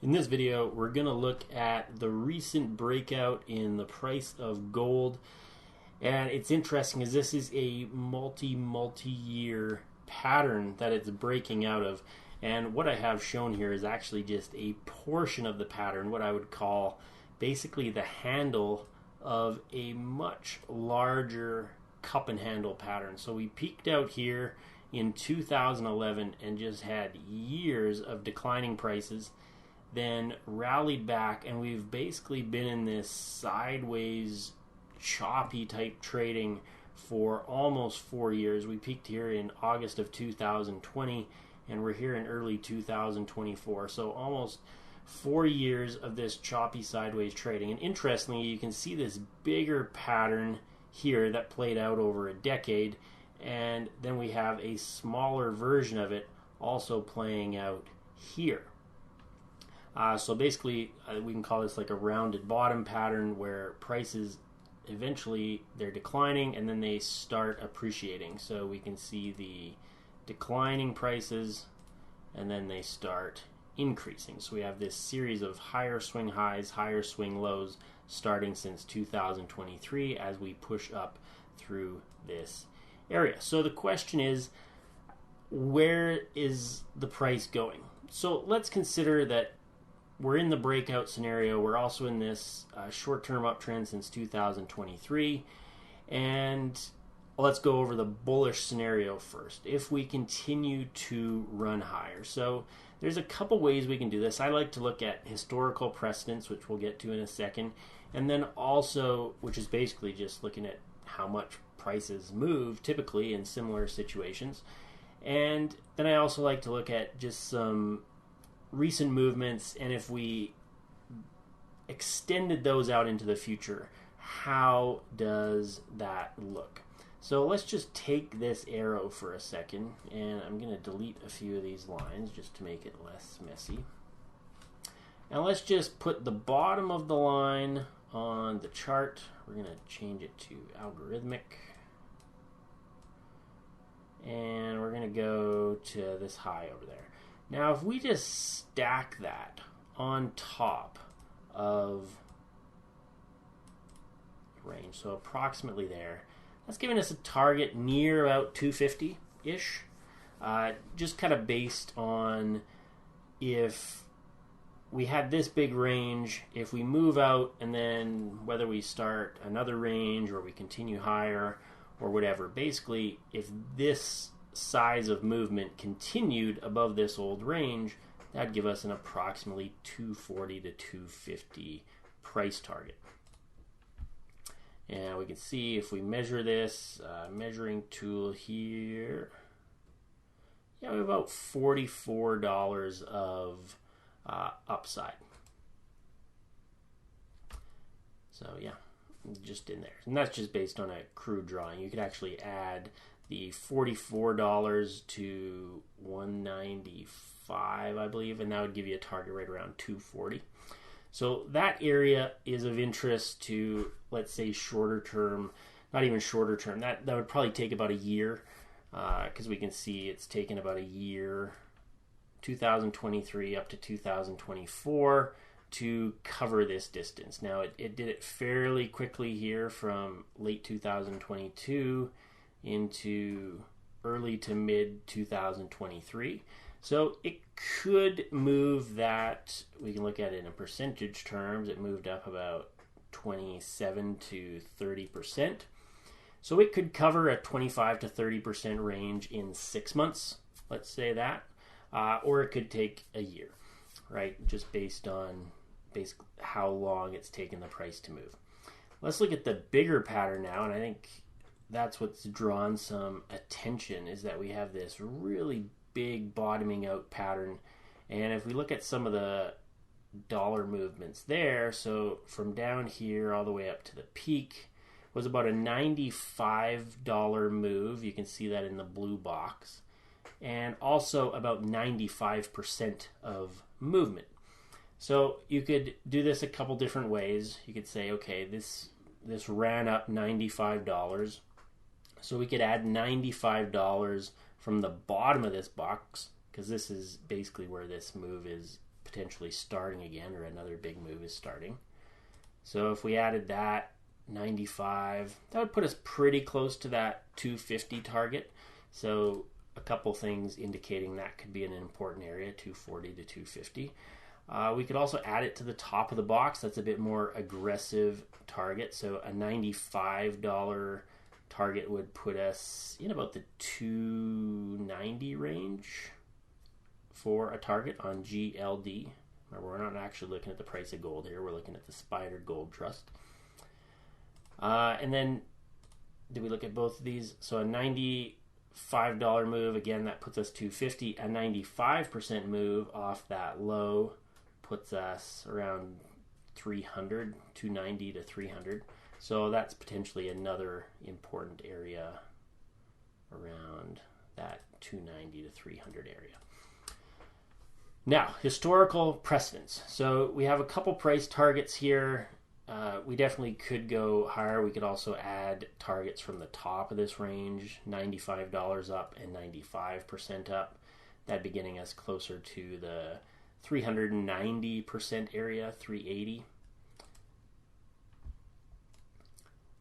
In this video, we're going to look at the recent breakout in the price of gold. And it's interesting as this is a multi-year pattern that it's breaking out of. And what I have shown here is actually just a portion of the pattern, what I would call basically the handle of a much larger cup and handle pattern. So we peaked out here in 2011 and just had years of declining prices, then rallied back, and we've basically been in this sideways choppy type trading for almost 4 years. We peaked here in August of 2020 and we're here in early 2024, so almost 4 years of this choppy sideways trading. And interestingly, you can see this bigger pattern here that played out over a decade, and then we have a smaller version of it also playing out here. So basically, we can call this like a rounded bottom pattern where prices eventually they're declining and then they start appreciating. So we can see the declining prices and then they start increasing. So we have this series of higher swing highs, higher swing lows starting since 2023 as we push up through this area. So the question is, where is the price going? So let's consider that we're in the breakout scenario. We're also in this short-term uptrend since 2023. And let's go over the bullish scenario first. If we continue to run higher. So there's a couple ways we can do this. I like to look at historical precedents, which we'll get to in a second. And then also, which is basically just looking at how much prices move typically in similar situations. And then I also like to look at just some recent movements, and if we extended those out into the future, how does that look? So let's just take this arrow for a second, and I'm going to delete a few of these lines just to make it less messy. And let's just put the bottom of the line on the chart. We're going to change it to algorithmic. And we're going to go to this high over there. Now, if we just stack that on top of range, so approximately there, that's giving us a target near about 250-ish, just kind of based on if we had this big range, if we move out and then whether we start another range or we continue higher or whatever. Basically, if this size of movement continued above this old range, that'd give us an approximately 240 to 250 price target. And we can see if we measure this measuring tool here, yeah, we have about $44 of upside. So yeah, just in there. And that's just based on a crude drawing. You could actually add the $44 to 195, I believe, and that would give you a target right around 240. So that area is of interest to, let's say, shorter term, not even shorter term. That would probably take about a year, because we can see it's taken about a year, 2023 up to 2024, to cover this distance. Now, it did it fairly quickly here from late 2022 into early to mid 2023. So it could move that, we can look at it in percentage terms, it moved up about 27 to 30%. So it could cover a 25 to 30% range in 6 months, let's say that, or it could take a year, right? Just based on how long it's taken the price to move. Let's look at the bigger pattern now, and I think that's what's drawn some attention, is that we have this really big bottoming out pattern. And if we look at some of the dollar movements there, so from down here all the way up to the peak was about a $95 move. You can see that in the blue box. And also about 95% of movement. So you could do this a couple different ways. You could say, okay, this ran up $95. So we could add $95 from the bottom of this box, because this is basically where this move is potentially starting again, or another big move is starting. So if we added that 95, that would put us pretty close to that 250 target. So a couple things indicating that could be an important area, 240 to 250. We could also add it to the top of the box. That's a bit more aggressive target. So a $95 target would put us in about the 290 range for a target on GLD. Remember, we're not actually looking at the price of gold here. We're looking at the SPDR Gold Trust. And then, did we look at both of these? So a $95 move, again, that puts us 250. A 95% move off that low puts us around 300, 290 to 300. So that's potentially another important area around that 290 to 300 area. Now, historical precedents. So we have a couple price targets here. We definitely could go higher. We could also add targets from the top of this range, $95 up and 95% up. That'd be getting us closer to the 390% area, 380.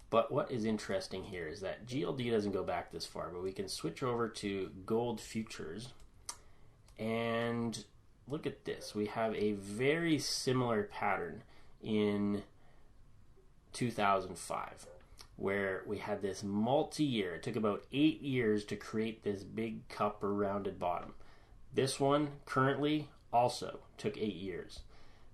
But what is interesting here is that GLD doesn't go back this far, but we can switch over to gold futures and look at this. We have a very similar pattern in 2005 where we had this multi-year. It took about 8 years to create this big cup or rounded bottom. This one currently also took 8 years.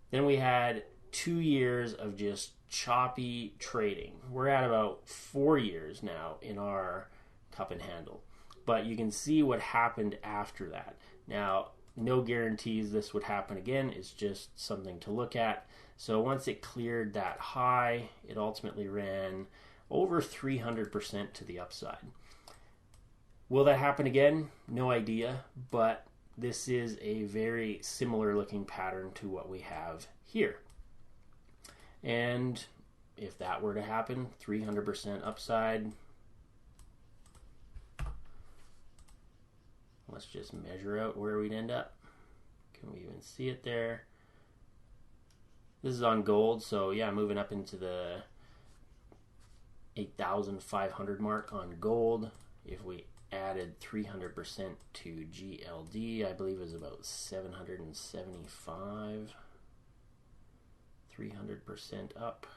Then we had 2 years of just choppy trading. We're at about 4 years now in our cup and handle. But you can see what happened after that. Now, no guarantees this would happen again. It's just something to look at. So once it cleared that high, it ultimately ran over 300% to the upside. Will that happen again? No idea, but this is a very similar looking pattern to what we have here. And if that were to happen, 300% upside, let's just measure out where we'd end up. Can we even see it there? This is on gold, so yeah, moving up into the 8,500 mark on gold. If we added 300% to GLD, I believe it was about 775. 300% up.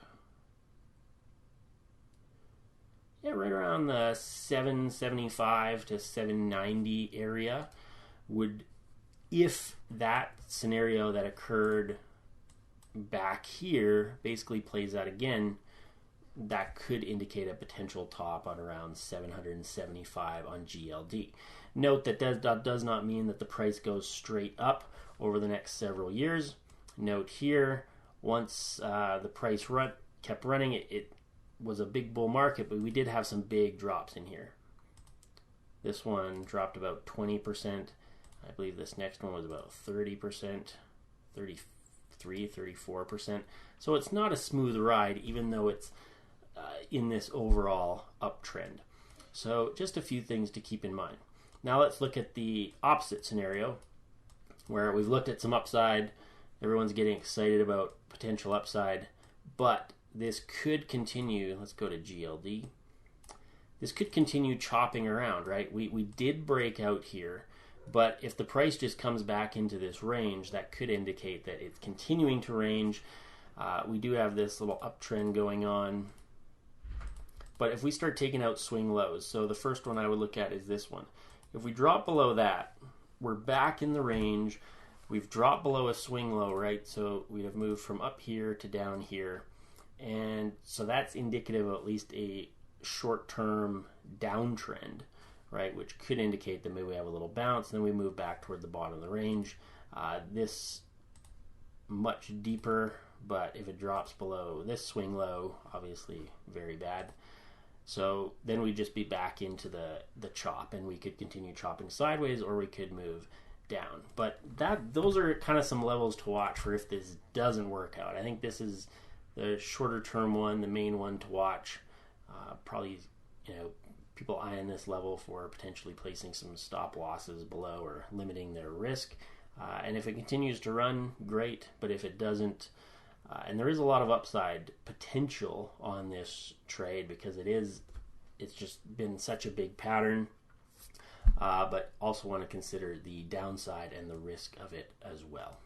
Yeah, right around the 775 to 790 area would, if that scenario that occurred back here basically plays out again, that could indicate a potential top on around 775 on GLD. Note that does not mean that the price goes straight up over the next several years. Note here, once the price kept running, it was a big bull market, but we did have some big drops in here. This one dropped about 20%. I believe this next one was about 30%, 33, 34%. So it's not a smooth ride, even though it's in this overall uptrend. So just a few things to keep in mind. Now let's look at the opposite scenario, where we've looked at some upside. Everyone's getting excited about potential upside, but this could continue. Let's go to GLD. This could continue chopping around, right? We did break out here, but if the price just comes back into this range, that could indicate that it's continuing to range. We do have this little uptrend going on. But if we start taking out swing lows, so the first one I would look at is this one. If we drop below that, we're back in the range. We've dropped below a swing low, right? So we have moved from up here to down here. And so that's indicative of at least a short-term downtrend, right? Which could indicate that maybe we have a little bounce, and then we move back toward the bottom of the range. This much deeper, but if it drops below this swing low, obviously very bad. So then we'd just be back into the chop, and we could continue chopping sideways, or we could move down. But those are kind of some levels to watch for if this doesn't work out. I think this is the shorter term one, the main one to watch. Probably, people eyeing this level for potentially placing some stop losses below or limiting their risk. And if it continues to run, great. But if it doesn't, and there is a lot of upside potential on this trade because it's just been such a big pattern. But also want to consider the downside and the risk of it as well.